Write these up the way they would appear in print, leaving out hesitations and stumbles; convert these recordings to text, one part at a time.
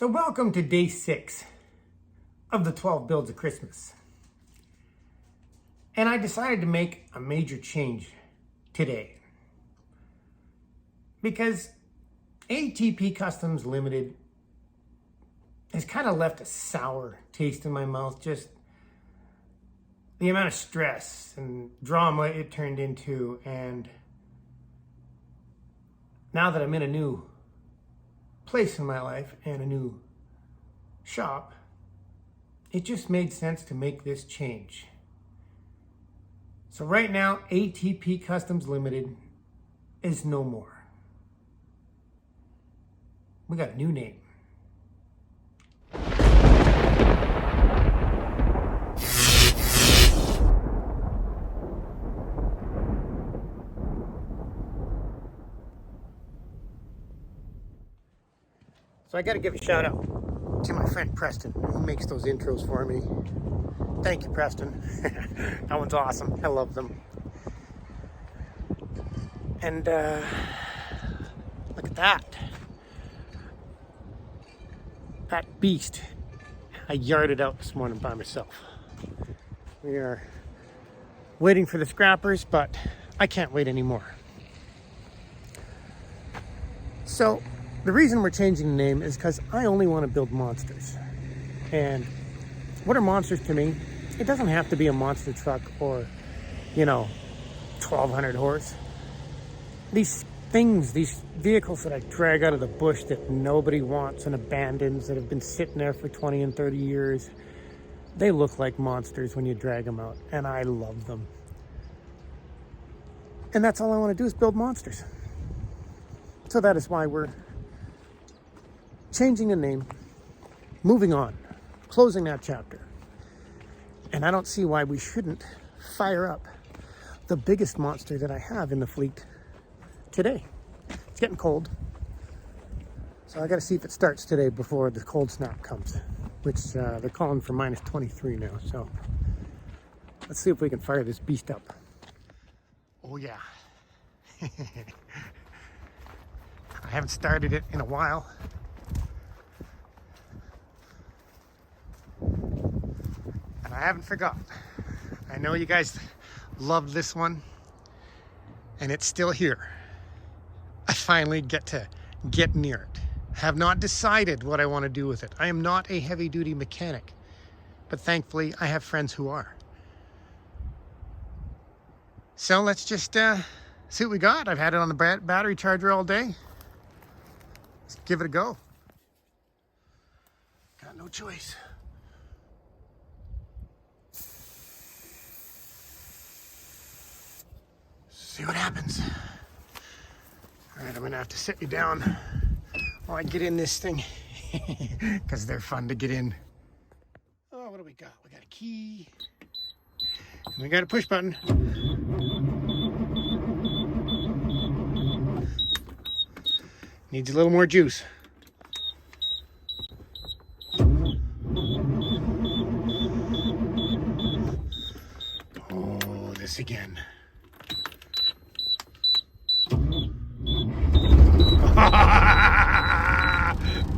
So welcome to day 6 of the 12 builds of Christmas. And I decided to make a major change today. Because ATP Customs Limited has kind of left a sour taste in my mouth. Just the amount of stress and drama it turned into. And now that I'm in a new place in my life and a new shop, it just made sense to make this change. So right now, ATP Customs Limited is no more. We got a new name. So I got to give a shout out to my friend Preston, who makes those intros for me. Thank you, Preston. That one's awesome. I love them. And look at that. That beast. I yarded out this morning by myself. We are waiting for the scrappers, but I can't wait anymore. So the reason we're changing the name is because I only want to build monsters. And what are monsters to me? It doesn't have to be a monster truck or, 1,200 horse. These things, these vehicles that I drag out of the bush that nobody wants and abandons, that have been sitting there for 20 and 30 years, they look like monsters when you drag them out. And I love them. And that's all I want to do is build monsters. So that is why we're changing the name, moving on, closing that chapter. And I don't see why we shouldn't fire up the biggest monster that I have in the fleet today. It's getting cold, so I got to see if it starts today before the cold snap comes, which they're calling for minus 23 now. So let's see if we can fire this beast up. Oh yeah. I haven't started it in a while. And I haven't forgotten. I know you guys loved this one, and it's still here. I finally get to get near it. Have not decided what I want to do with it. I am not a heavy-duty mechanic, but thankfully I have friends who are. So let's just see what we got. I've had it on the battery charger all day. Let's give it a go. Got no choice. See what happens. All right, I'm gonna have to sit you down while I get in this thing because they're fun to get in. Oh, what do we got? We got a key and we got a push button. Needs a little more juice. Oh, this again.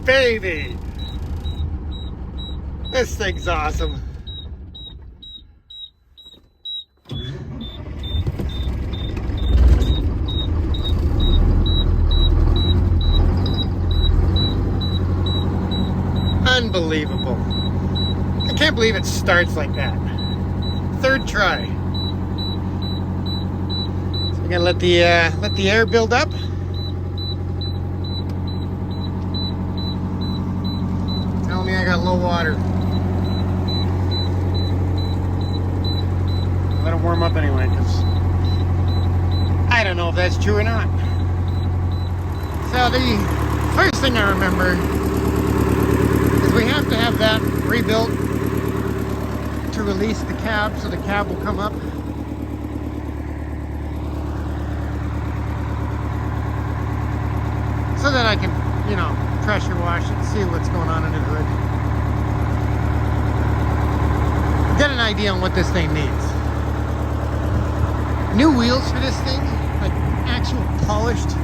Baby, this thing's awesome. Unbelievable. I can't believe it starts like that. Third try. So we're gonna let the air build up. Tell me I got low water. Let it warm up anyway, because I don't know if that's true or not. So the first thing I remember is we have to have that rebuilt to release the cab, so the cab will come up. So that I can, pressure wash it, see what's going on under the hood. Get an idea on what this thing needs. New wheels for this thing, like actual polished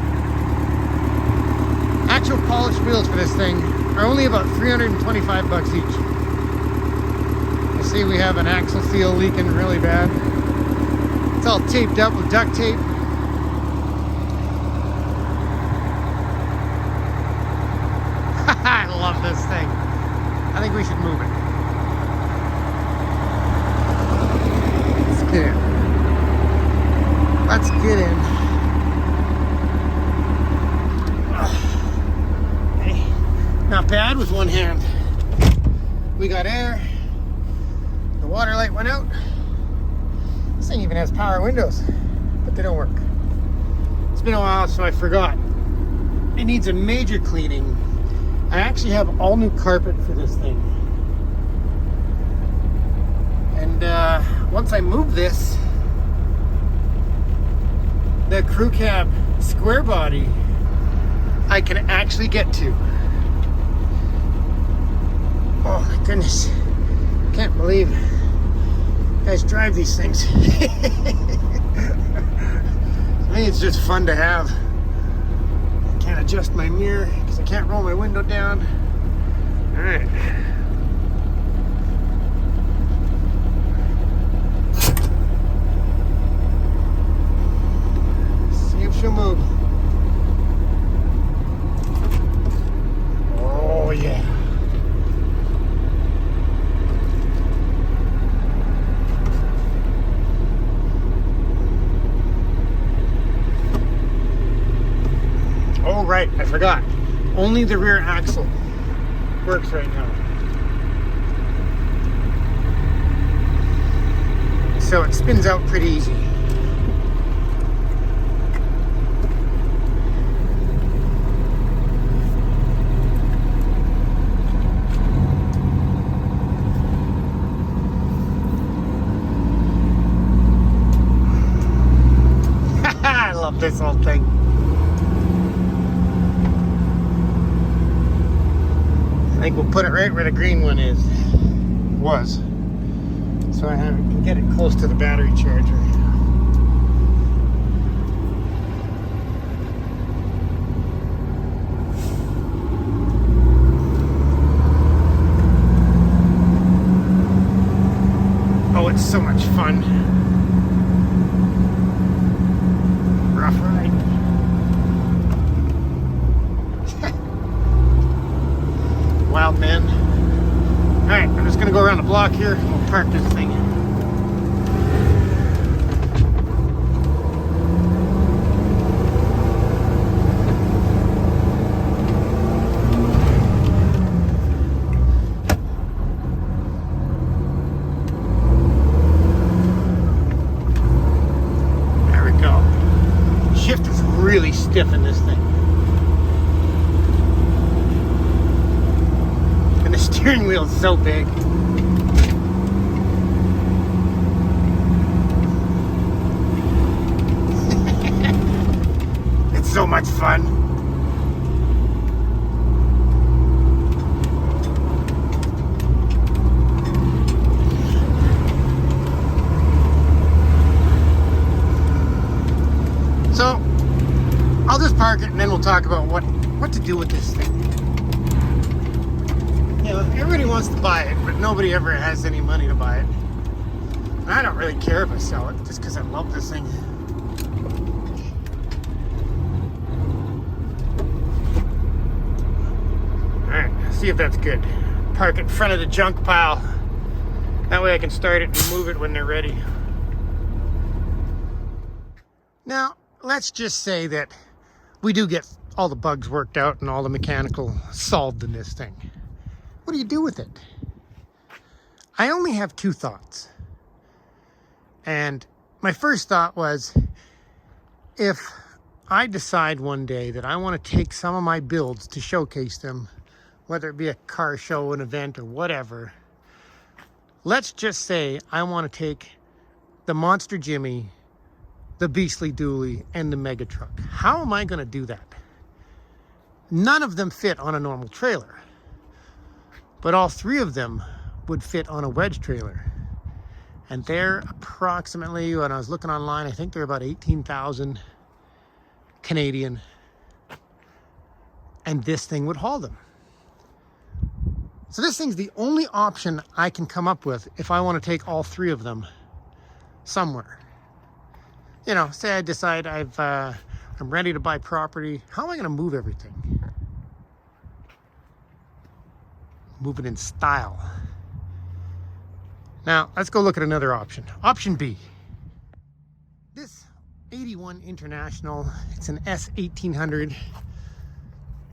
wheels for this thing are only about 325 bucks each. I see we have an axle seal leaking really bad. It's all taped up with duct tape. I love this thing. I think we should move it. Let's get in. Let's get in. Okay. Not bad with one hand. We got air. The water light went out. This thing even has power windows, but they don't work. It's been a while, so I forgot. It needs a major cleaning. I actually have all new carpet for this thing. And once I move this, the crew cab square body I can actually get to. Oh my goodness. Can't believe you guys drive these things. I think it's just fun to have. I can't adjust my mirror because I can't roll my window down. All right. See if she'll move. Oh yeah. Oh, right, I forgot. Only the rear axle works right now. So it spins out pretty easy. I love this whole thing. I think we'll put it right where the green one was. So I can get it close to the battery charger. Oh, it's so much fun. Rough ride. Wild man. Alright, I'm just gonna go around the block here and we'll park this thing. There we go. Shift is really stiff in this thing. Steering wheel is so big. It's so much fun. So I'll just park it and then we'll talk about what to do with this thing. You know, everybody wants to buy it, but nobody ever has any money to buy it. And I don't really care if I sell it, just because I love this thing. Alright, see if that's good. Park it in front of the junk pile. That way I can start it and move it when they're ready. Now, let's just say that we do get all the bugs worked out and all the mechanical solved in this thing. What do you do with it? I only have two thoughts. And my first thought was, if I decide one day that I want to take some of my builds to showcase them, whether it be a car show, an event, or whatever, let's just say I want to take the Monster Jimmy, the Beastly Dually, and the Mega Truck. How am I going to do that? None of them fit on a normal trailer. But all three of them would fit on a wedge trailer. And they're approximately, when I was looking online, I think they're about 18,000 Canadian. And this thing would haul them. So this thing's the only option I can come up with if I want to take all three of them somewhere. You know, say I decide I'm ready to buy property. How am I going to move everything? Move it in style. Now, let's go look at another option. Option B. This 81 International, it's an S1800.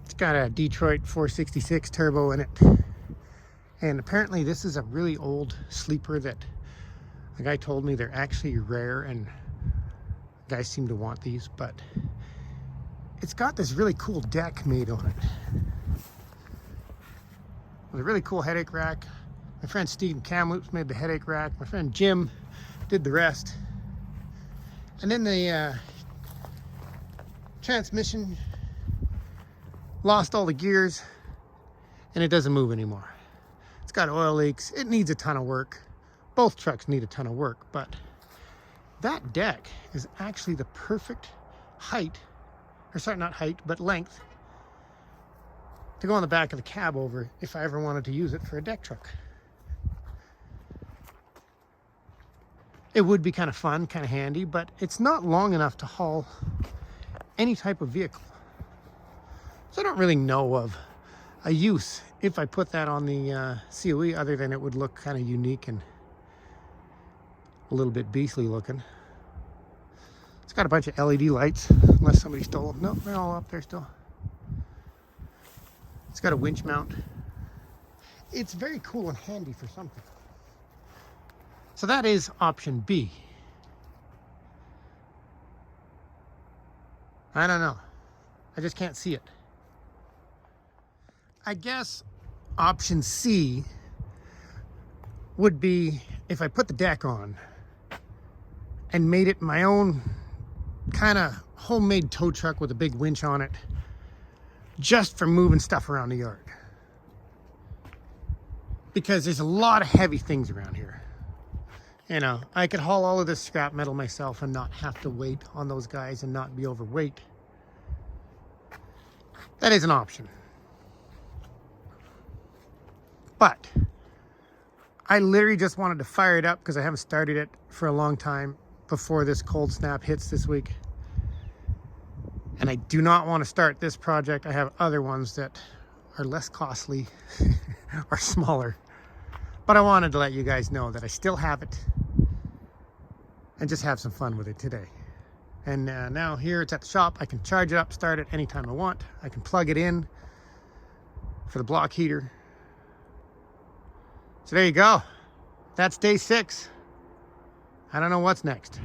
It's got a Detroit 466 turbo in it. And apparently this is a really old sleeper that the guy told me they're actually rare and guys seem to want these, but it's got this really cool deck made on it. With a really cool headache rack. My friend Steve Kamloops made the headache rack. My friend Jim did the rest. And then the transmission lost all the gears and it doesn't move anymore. It's got oil leaks. It needs a ton of work. Both trucks need a ton of work, but that deck is actually the perfect height, or sorry, not height, but length to go on the back of the cab over if I ever wanted to use it for a deck truck. It would be kind of fun, kind of handy, but it's not long enough to haul any type of vehicle. So I don't really know of a use if I put that on the COE, other than it would look kind of unique and a little bit beastly looking. It's got a bunch of LED lights, unless somebody stole them. Nope, they're all up there still. It's got a winch mount. It's very cool and handy for something. So that is option B. I don't know. I just can't see it. I guess option C would be if I put the deck on and made it my own kind of homemade tow truck with a big winch on it, just for moving stuff around the yard. Because there's a lot of heavy things around here. You know, I could haul all of this scrap metal myself and not have to wait on those guys and not be overweight. That is an option. But I literally just wanted to fire it up because I haven't started it for a long time before this cold snap hits this week. And I do not want to start this project. I have other ones that are less costly or smaller. But I wanted to let you guys know that I still have it and just have some fun with it today. And now here it's at the shop. I can charge it up, start it anytime I want. I can plug it in for the block heater. So there you go. That's day 6. I don't know what's next.